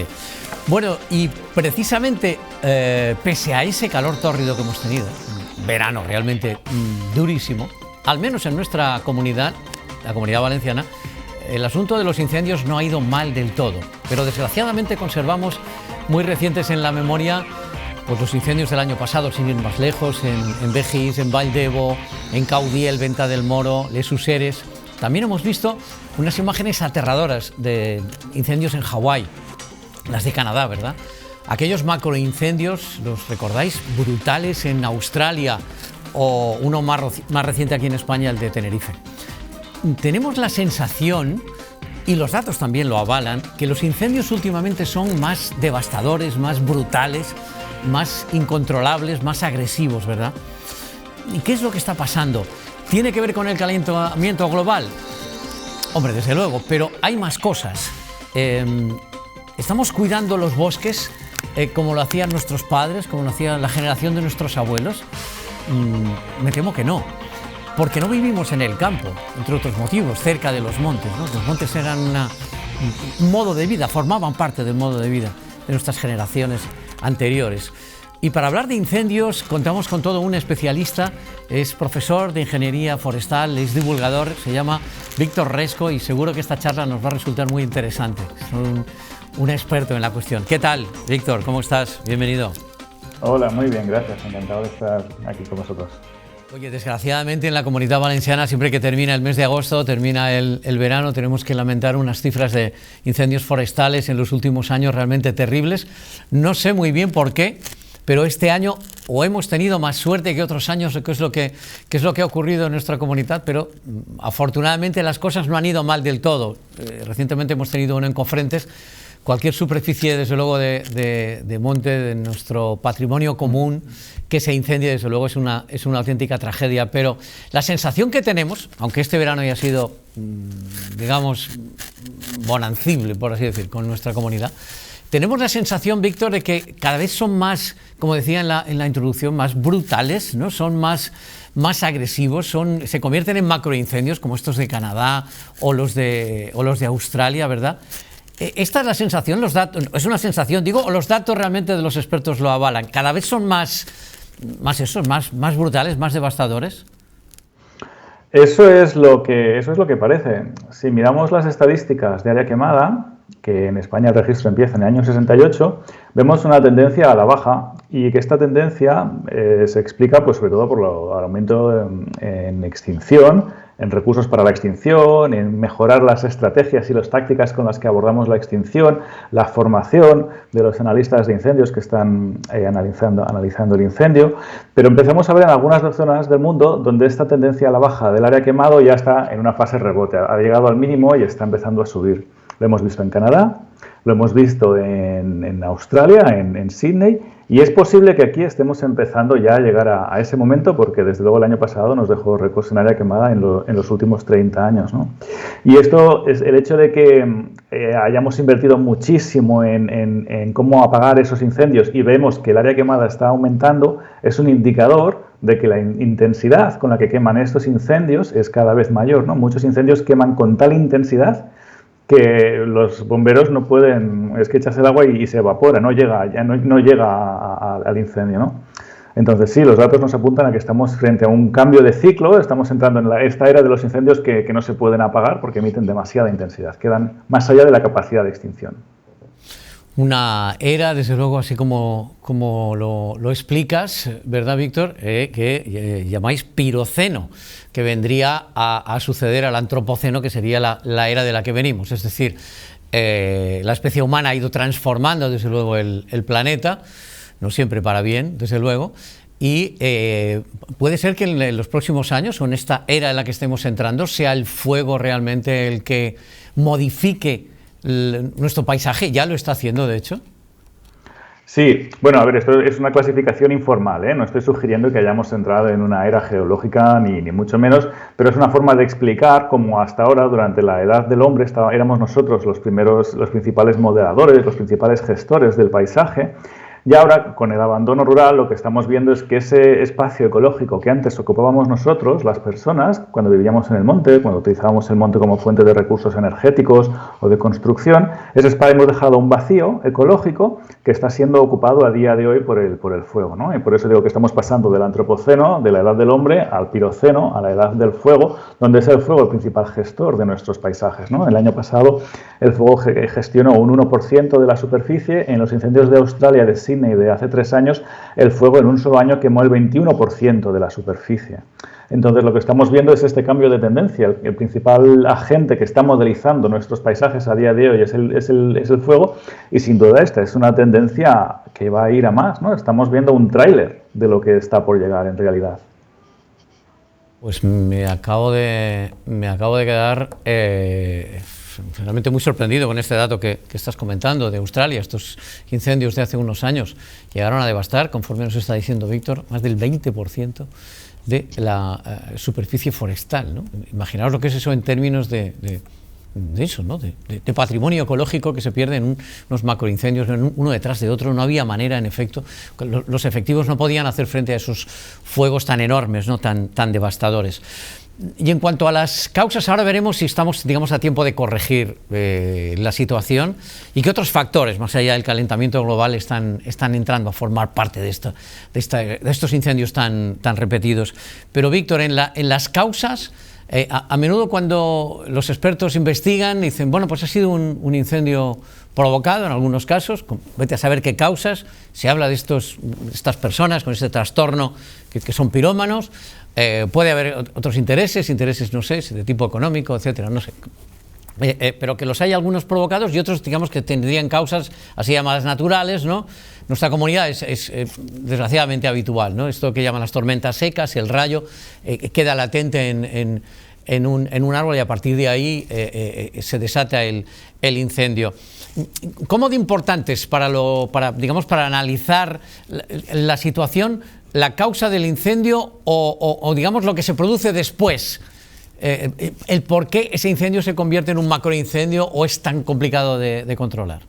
tarde. Bueno, y precisamente pese a ese calor tórrido que hemos tenido, verano realmente durísimo, al menos en nuestra comunidad, la Comunidad Valenciana, el asunto de los incendios no ha ido mal del todo, pero desgraciadamente conservamos muy recientes en la memoria pues los incendios del año pasado, sin ir más lejos, en Begís, en Valldebo, en Caudiel, Venta del Moro, Les Useres. También hemos visto unas imágenes aterradoras de incendios en Hawái, las de Canadá, ¿verdad? Aquellos macroincendios, ¿los recordáis? Brutales en Australia, o uno más reciente aquí en España, el de Tenerife. Tenemos la sensación, y los datos también lo avalan, que los incendios últimamente son más devastadores, más brutales, más incontrolables, más agresivos, ¿verdad? ¿Y qué es lo que está pasando? ¿Tiene que ver con el calentamiento global? Hombre, desde luego, pero hay más cosas. ¿Estamos cuidando los bosques como lo hacían nuestros padres, como lo hacía la generación de nuestros abuelos? Me temo que no, porque no vivimos en el campo, entre otros motivos, cerca de los montes, ¿no? Los montes eran un modo de vida, formaban parte del modo de vida de nuestras generaciones anteriores. Y para hablar de incendios contamos con todo un especialista, es profesor de ingeniería forestal, es divulgador, se llama Víctor Resco, y seguro que esta charla nos va a resultar muy interesante. Es un experto en la cuestión. ¿Qué tal, Víctor? ¿Cómo estás? Bienvenido. Hola, muy bien, gracias. Encantado de estar aquí con vosotros. Oye, desgraciadamente en la Comunidad Valenciana, siempre que termina el mes de agosto, termina el verano, tenemos que lamentar unas cifras de incendios forestales en los últimos años realmente terribles. No sé muy bien por qué, pero este año o hemos tenido más suerte que otros años, qué es lo que ha ocurrido en nuestra comunidad, pero afortunadamente las cosas no han ido mal del todo. Recientemente hemos tenido uno en Cofrentes. Cualquier superficie, desde luego, de monte, de nuestro patrimonio común, que se incendie, desde luego, es una auténtica tragedia. Pero la sensación que tenemos, aunque este verano haya sido, digamos, bonancible, por así decir, con nuestra comunidad, tenemos la sensación, Víctor, de que cada vez son más, como decía en la introducción, más brutales, ¿no? Son más agresivos, se convierten en macroincendios, como estos de Canadá o los de Australia, ¿verdad? Esta es la sensación, los datos, es una sensación, digo, o los datos realmente de los expertos lo avalan. ¿Cada vez son más brutales, más devastadores? Eso es lo que parece. Si miramos las estadísticas de área quemada, que en España el registro empieza en el año 68, vemos una tendencia a la baja, y que esta tendencia se explica pues sobre todo por el aumento en extinción, en recursos para la extinción, en mejorar las estrategias y las tácticas con las que abordamos la extinción, la formación de los analistas de incendios que están analizando el incendio. Pero empezamos a ver en algunas zonas del mundo donde esta tendencia a la baja del área quemado ya está en una fase rebote, ha llegado al mínimo y está empezando a subir. Lo hemos visto en Canadá, lo hemos visto en Australia, en Sydney, y es posible que aquí estemos empezando ya a llegar a ese momento, porque desde luego el año pasado nos dejó récords en área quemada en los últimos 30 años, ¿no? Y esto es el hecho de que hayamos invertido muchísimo en cómo apagar esos incendios y vemos que el área quemada está aumentando, es un indicador de que la intensidad con la que queman estos incendios es cada vez mayor, ¿no? Muchos incendios queman con tal intensidad que los bomberos no pueden, es que echas el agua y se evapora, no llega al incendio, ¿no? Entonces sí, los datos nos apuntan a que estamos frente a un cambio de ciclo, estamos entrando en esta era de los incendios que no se pueden apagar porque emiten demasiada intensidad, quedan más allá de la capacidad de extinción. Una era, desde luego, así como lo explicas, ¿verdad, Víctor? Que llamáis piroceno, que vendría a suceder al antropoceno, que sería la era de la que venimos. Es decir, la especie humana ha ido transformando, desde luego, el planeta, no siempre para bien, desde luego, y puede ser que en los próximos años, o en esta era en la que estemos entrando, sea el fuego realmente el que modifique nuestro paisaje. ¿Ya lo está haciendo, de hecho? Sí, bueno, a ver, esto es una clasificación informal, ¿eh? No estoy sugiriendo que hayamos entrado en una era geológica, ni mucho menos, pero es una forma de explicar cómo hasta ahora, durante la edad del hombre, éramos nosotros los principales modeladores, los principales gestores del paisaje. Y ahora, con el abandono rural, lo que estamos viendo es que ese espacio ecológico que antes ocupábamos nosotros, las personas, cuando vivíamos en el monte, cuando utilizábamos el monte como fuente de recursos energéticos o de construcción, ese espacio hemos dejado un vacío ecológico que está siendo ocupado a día de hoy por el fuego, ¿no? Y por eso digo que estamos pasando del antropoceno, de la edad del hombre, al piroceno, a la edad del fuego, donde es el fuego el principal gestor de nuestros paisajes, ¿no? El año pasado el fuego gestionó un 1% de la superficie. En los incendios de Australia, de Sydney, de hace 3 años, el fuego en un solo año quemó el 21% de la superficie. Entonces, lo que estamos viendo es este cambio de tendencia. El principal agente que está modelizando nuestros paisajes a día de hoy es el fuego, y sin duda esta es una tendencia que va a ir a más, ¿no? Estamos viendo un tráiler de lo que está por llegar en realidad. Pues me acabo de quedar realmente muy sorprendido con este dato que estás comentando de Australia. Estos incendios de hace unos años llegaron a devastar, conforme nos está diciendo Víctor, más del 20% de la superficie forestal, ¿no? Imaginaos lo que es eso en términos de eso, ¿no? De patrimonio ecológico que se pierde en unos macroincendios, uno detrás de otro. No había manera, en efecto, los efectivos no podían hacer frente a esos fuegos tan enormes, ¿no? tan devastadores. Y en cuanto a las causas, ahora veremos si estamos, digamos, a tiempo de corregir la situación y qué otros factores, más allá del calentamiento global, están entrando a formar parte de estos incendios tan repetidos. Pero, Víctor, en las causas, a menudo cuando los expertos investigan, dicen, bueno, pues ha sido un incendio provocado en algunos casos, vete a saber qué causas, se habla de estas personas con este trastorno que son pirómanos. Puede haber otros intereses, no sé, de tipo económico, etcétera, no sé. Pero que los hay algunos provocados y otros, digamos, que tendrían causas así llamadas naturales, ¿no? Nuestra comunidad es desgraciadamente habitual, ¿no? Esto que llaman las tormentas secas, el rayo queda latente en un árbol y a partir de ahí se desata el incendio. ¿Cómo de importantes para analizar la situación, la causa del incendio o digamos lo que se produce después? El por qué ese incendio se convierte en un macroincendio o es tan complicado de controlar.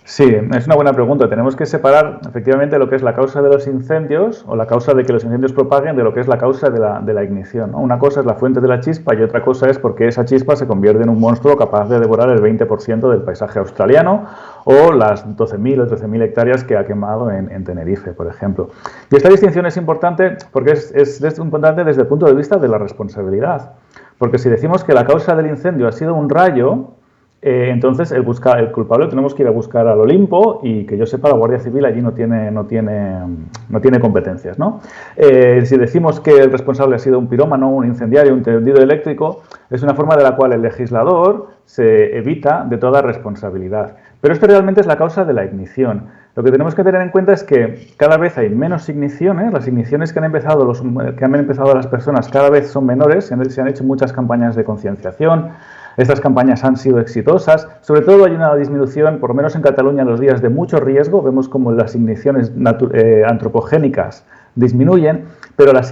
Sí, es una buena pregunta. Tenemos que separar efectivamente lo que es la causa de los incendios o la causa de que los incendios propaguen de lo que es la causa de la ignición, ¿no? Una cosa es la fuente de la chispa y otra cosa es porque esa chispa se convierte en un monstruo capaz de devorar el 20% del paisaje australiano o las 12.000 o 13.000 hectáreas que ha quemado en Tenerife, por ejemplo. Y esta distinción es importante porque es importante desde el punto de vista de la responsabilidad. Porque si decimos que la causa del incendio ha sido un rayo, entonces el culpable tenemos que ir a buscar al Olimpo y que yo sepa la Guardia Civil allí no tiene competencias, ¿no? Si decimos que el responsable ha sido un pirómano, un incendiario, un tendido eléctrico, es una forma de la cual el legislador se evita de toda responsabilidad. Pero esto realmente es la causa de la ignición. Lo que tenemos que tener en cuenta es que cada vez hay menos igniciones, las igniciones que han empezado las personas cada vez son menores, se han hecho muchas campañas de concienciación. Estas campañas han sido exitosas, sobre todo hay una disminución, por lo menos en Cataluña, en los días de mucho riesgo, vemos como las igniciones antropogénicas disminuyen, pero la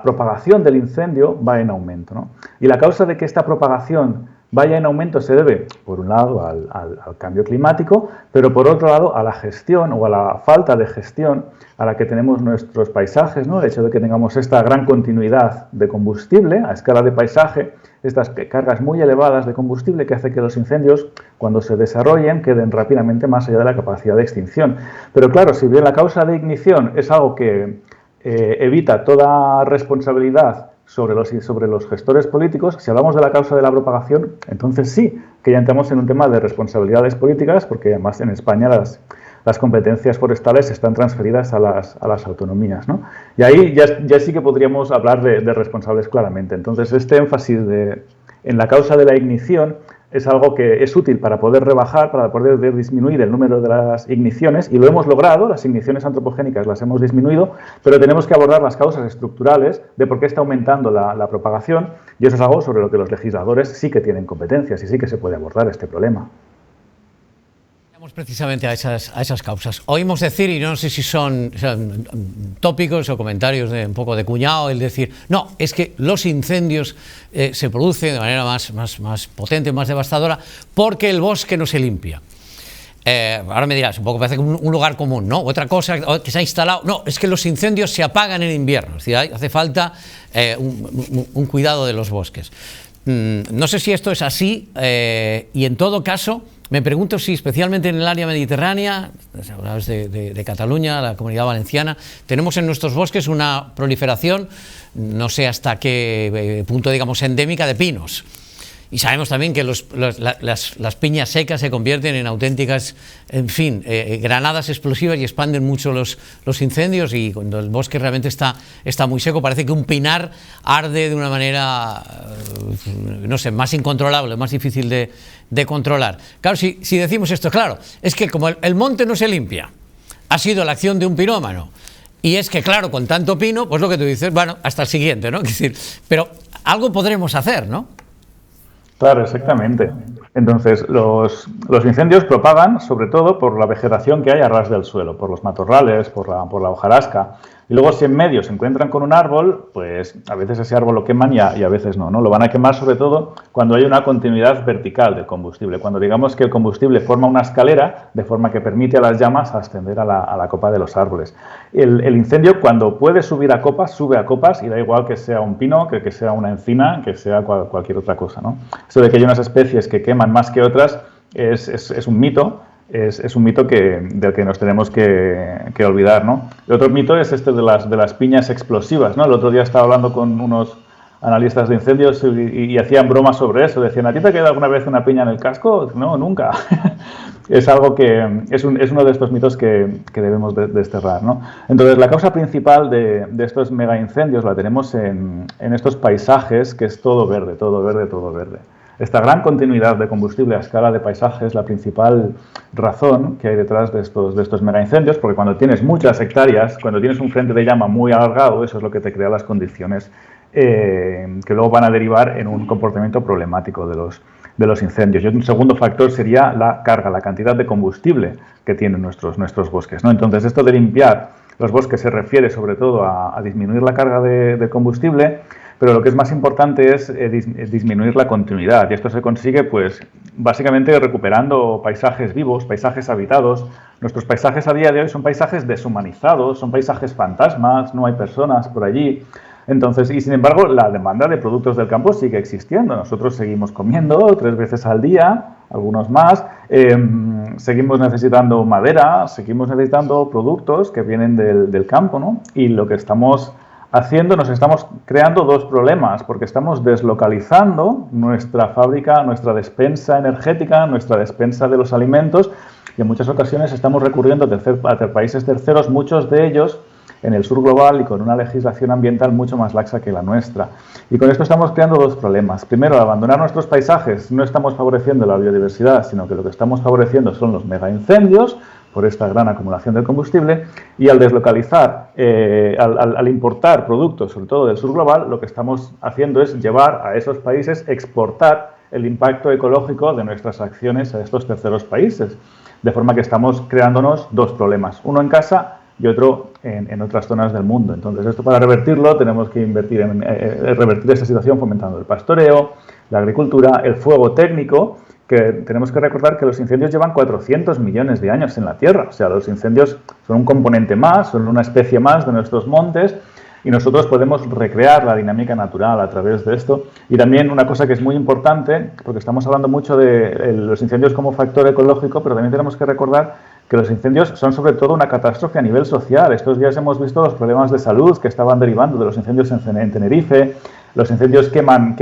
propagación del incendio va en aumento, ¿no? Y la causa de que esta propagación vaya en aumento se debe, por un lado, al cambio climático, pero por otro lado a la gestión o a la falta de gestión a la que tenemos nuestros paisajes, ¿no? El hecho de que tengamos esta gran continuidad de combustible a escala de paisaje, estas cargas muy elevadas de combustible que hace que los incendios, cuando se desarrollen, queden rápidamente más allá de la capacidad de extinción. Pero claro, si bien la causa de ignición es algo que evita toda responsabilidad sobre los gestores políticos, si hablamos de la causa de la propagación, entonces sí que ya entramos en un tema de responsabilidades políticas, porque además en España las competencias forestales están transferidas a las autonomías, ¿no? Y ahí ya sí que podríamos hablar de responsables claramente. Entonces, este énfasis en la causa de la ignición es algo que es útil para poder rebajar, para poder disminuir el número de las igniciones, y lo hemos logrado, las igniciones antropogénicas las hemos disminuido, pero tenemos que abordar las causas estructurales de por qué está aumentando la propagación, y eso es algo sobre lo que los legisladores sí que tienen competencias y sí que se puede abordar este problema. Precisamente a esas causas. Oímos decir, y no sé si son tópicos o comentarios de un poco de cuñado, el decir, no, es que los incendios se producen de manera más potente, más devastadora, porque el bosque no se limpia. ahora me dirás, un poco parece un lugar común, ¿no? Otra cosa que se ha instalado, no, es que los incendios se apagan en invierno, es decir, hace falta un cuidado de los bosques. No sé si esto es así, y en todo caso, me pregunto si especialmente en el área mediterránea, hablabas de Cataluña, la Comunidad Valenciana, tenemos en nuestros bosques una proliferación, no sé hasta qué punto, digamos, endémica de pinos. Y sabemos también que las piñas secas se convierten en auténticas, en fin, granadas explosivas y expanden mucho los incendios, y cuando el bosque realmente está muy seco, parece que un pinar arde de una manera, no sé, más incontrolable, más difícil de controlar. Claro, si decimos esto, claro, es que como el monte no se limpia, ha sido la acción de un pirómano, y es que, claro, con tanto pino, pues lo que tú dices, bueno, hasta el siguiente, ¿no? Es decir, pero algo podremos hacer, ¿no? Claro, exactamente. Entonces, los incendios propagan sobre todo por la vegetación que hay a ras del suelo, por los matorrales, por la hojarasca. Y luego, si en medio se encuentran con un árbol, pues a veces ese árbol lo queman y a veces no, ¿no? Lo van a quemar sobre todo cuando hay una continuidad vertical del combustible, cuando digamos que el combustible forma una escalera de forma que permite a las llamas ascender a la copa de los árboles. El incendio, cuando puede subir a copas, sube a copas, y da igual que sea un pino, que sea una encina, que sea cualquier otra cosa, ¿no? Eso de que hay unas especies que queman más que otras es un mito. Es un mito del que nos tenemos que olvidar, ¿no? El otro mito es este de las piñas explosivas, ¿no? El otro día estaba hablando con unos analistas de incendios y hacían bromas sobre eso. Decían, ¿a ti te ha quedado alguna vez una piña en el casco? No, nunca. Es algo que es uno de estos mitos que debemos desterrar, ¿no? Entonces, la causa principal de estos mega incendios la tenemos en estos paisajes, que es todo verde, todo verde, todo verde. Esta gran continuidad de combustible a escala de paisaje es la principal razón que hay detrás de estos megaincendios, porque cuando tienes muchas hectáreas, cuando tienes un frente de llama muy alargado, eso es lo que te crea las condiciones que luego van a derivar en un comportamiento problemático de los incendios. Y un segundo factor sería la carga, la cantidad de combustible que tienen nuestros bosques, ¿no? Entonces, esto de limpiar los bosques se refiere sobre todo a disminuir la carga de combustible, pero lo que es más importante es disminuir la continuidad, y esto se consigue pues básicamente recuperando paisajes vivos, paisajes habitados. Nuestros paisajes a día de hoy son paisajes deshumanizados, son paisajes fantasmas, no hay personas por allí. Entonces, y sin embargo, la demanda de productos del campo sigue existiendo. Nosotros seguimos comiendo 3 veces al día, algunos más, seguimos necesitando madera, seguimos necesitando productos que vienen del campo, ¿no? Y lo que estamos haciendo, nos estamos creando 2 problemas, porque estamos deslocalizando nuestra fábrica, nuestra despensa energética, nuestra despensa de los alimentos, y en muchas ocasiones estamos recurriendo a países terceros, muchos de ellos en el sur global y con una legislación ambiental mucho más laxa que la nuestra. Y con esto estamos creando 2 problemas. Primero, al abandonar nuestros paisajes no estamos favoreciendo la biodiversidad, sino que lo que estamos favoreciendo son los megaincendios, por esta gran acumulación del combustible, y al deslocalizar, al importar productos, sobre todo del sur global, lo que estamos haciendo es llevar a esos países, exportar el impacto ecológico de nuestras acciones a estos terceros países, de forma que estamos creándonos 2 problemas, uno en casa y otro en otras zonas del mundo. Entonces, esto para revertirlo tenemos que invertir en revertir esta situación fomentando el pastoreo, la agricultura, el fuego técnico, que tenemos que recordar que los incendios llevan 400 millones de años en la Tierra. O sea, los incendios son un componente más, son una especie más de nuestros montes, y nosotros podemos recrear la dinámica natural a través de esto. Y también una cosa que es muy importante, porque estamos hablando mucho de los incendios como factor ecológico, pero también tenemos que recordar que los incendios son sobre todo una catástrofe a nivel social. Estos días hemos visto los problemas de salud que estaban derivando de los incendios en Tenerife. Los incendios queman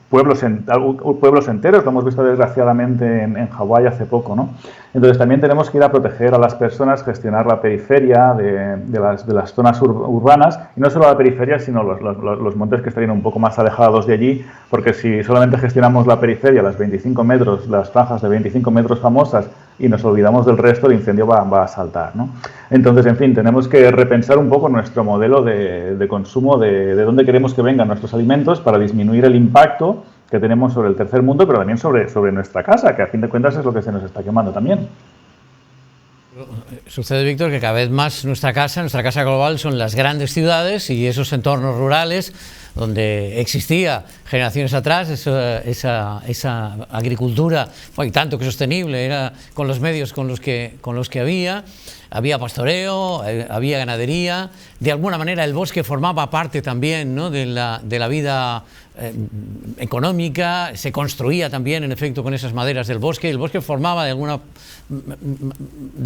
pueblos enteros, lo hemos visto desgraciadamente en Hawái hace poco, ¿no? Entonces también tenemos que ir a proteger a las personas, gestionar la periferia de las zonas urbanas, y no solo la periferia, sino los montes que estarían un poco más alejados de allí, porque si solamente gestionamos la periferia, las 25 metros, las franjas de 25 metros famosas, y nos olvidamos del resto, el incendio va a saltar, ¿no? Entonces, en fin, tenemos que repensar un poco nuestro modelo de consumo, de dónde queremos que vengan nuestros alimentos, para disminuir el impacto que tenemos sobre el tercer mundo, pero también sobre nuestra casa, que a fin de cuentas es lo que se nos está quemando también. Sucede, Víctor, que cada vez más nuestra casa global son las grandes ciudades y esos entornos rurales donde existía generaciones atrás esa agricultura, y tanto que sostenible, era con los medios con los que había pastoreo, había ganadería, de alguna manera el bosque formaba parte también, ¿no?, de la vida económica, se construía también en efecto con esas maderas del bosque, el bosque formaba de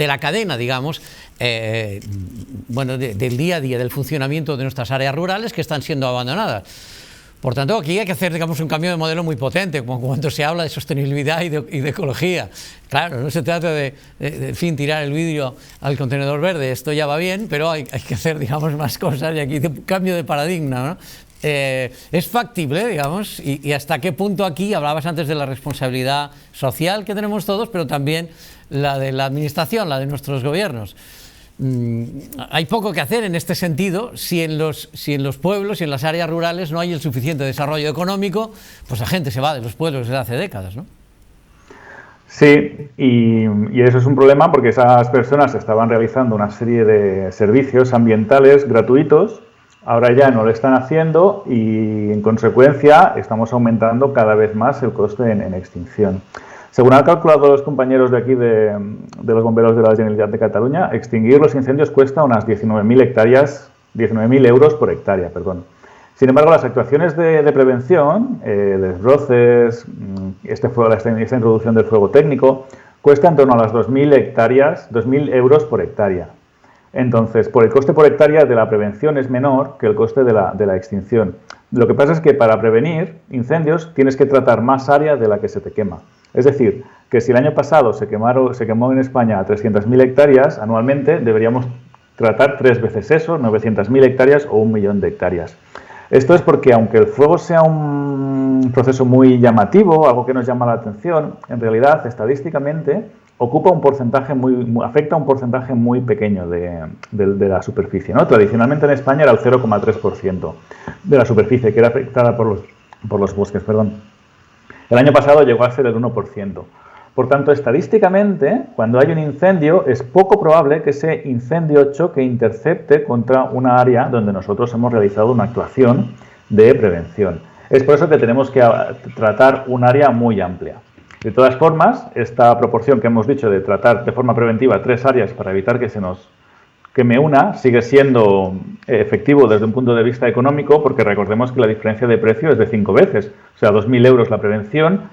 la cadena, digamos, del día a día, del funcionamiento de nuestras áreas rurales que están siendo abandonadas. Por tanto, aquí hay que hacer, digamos, un cambio de modelo muy potente, como cuando se habla de sostenibilidad y de ecología. Claro, no se trata de tirar el vidrio al contenedor verde, esto ya va bien, pero hay que hacer, digamos, más cosas, y aquí cambio de paradigma, ¿no? Es factible, digamos, y hasta qué punto aquí, hablabas antes de la responsabilidad social que tenemos todos, pero también la de la administración, la de nuestros gobiernos. Hay poco que hacer en este sentido. Si en los pueblos y en las áreas rurales no hay el suficiente desarrollo económico, pues la gente se va de los pueblos desde hace décadas, ¿no? Sí, y eso es un problema porque esas personas estaban realizando una serie de servicios ambientales gratuitos, ahora ya no lo están haciendo y en consecuencia estamos aumentando cada vez más el coste en extinción. Según han calculado los compañeros de aquí de los bomberos de la Generalitat de Cataluña, extinguir los incendios cuesta unas 19.000 euros por hectárea, perdón. Sin embargo, las actuaciones de prevención, desbroces, esta introducción del fuego técnico, cuesta en torno a las 2.000 euros por hectárea. Entonces, el coste por hectárea de la prevención es menor que el coste de la extinción. Lo que pasa es que para prevenir incendios tienes que tratar más área de la que se te quema. Es decir, que si el año pasado se quemó en España 300.000 hectáreas, anualmente deberíamos tratar 3 veces eso, 900.000 hectáreas o 1 millón de hectáreas. Esto es porque, aunque el fuego sea un proceso muy llamativo, algo que nos llama la atención, en realidad, estadísticamente, afecta a un porcentaje muy pequeño de la superficie, ¿no? Tradicionalmente en España era el 0,3% de la superficie que era afectada por los bosques, perdón. El año pasado llegó a ser el 1%. Por tanto, estadísticamente, cuando hay un incendio, es poco probable que ese incendio choque intercepte contra una área donde nosotros hemos realizado una actuación de prevención. Es por eso que tenemos que tratar un área muy amplia. De todas formas, esta proporción que hemos dicho de tratar de forma preventiva 3 áreas para evitar que se nos queme una, sigue siendo efectivo desde un punto de vista económico, porque recordemos que la diferencia de precio es de 5 veces. O sea, 2.000 euros la prevención,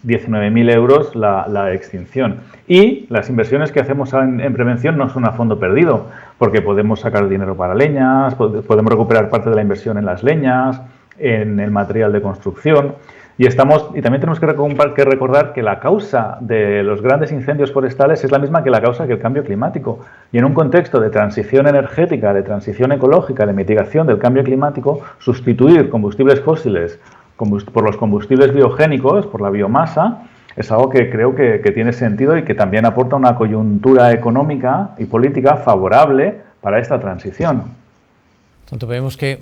19.000 euros la extinción. Y las inversiones que hacemos en prevención no son a fondo perdido, porque podemos sacar dinero para leñas, podemos recuperar parte de la inversión en las leñas, en el material de construcción. Y también tenemos que recordar que la causa de los grandes incendios forestales es la misma que la causa que el cambio climático. Y en un contexto de transición energética, de transición ecológica, de mitigación del cambio climático, sustituir combustibles fósiles por los combustibles biogénicos, por la biomasa, es algo que creo que tiene sentido y que también aporta una coyuntura económica y política favorable para esta transición. Tanto vemos que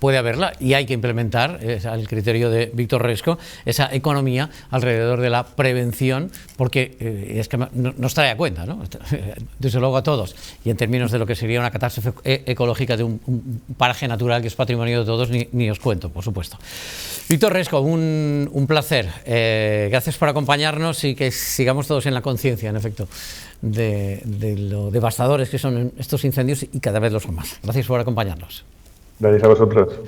puede haberla y hay que implementar, al criterio de Víctor Resco, esa economía alrededor de la prevención, porque es que nos trae a cuenta, ¿no? Desde luego a todos, y en términos de lo que sería una catástrofe ecológica de un paraje natural que es patrimonio de todos, ni os cuento, por supuesto. Víctor Resco, un placer. Gracias por acompañarnos y que sigamos todos en la conciencia, en efecto, de lo devastadores que son estos incendios, y cada vez lo son más. Gracias por acompañarnos. Gracias a vosotros.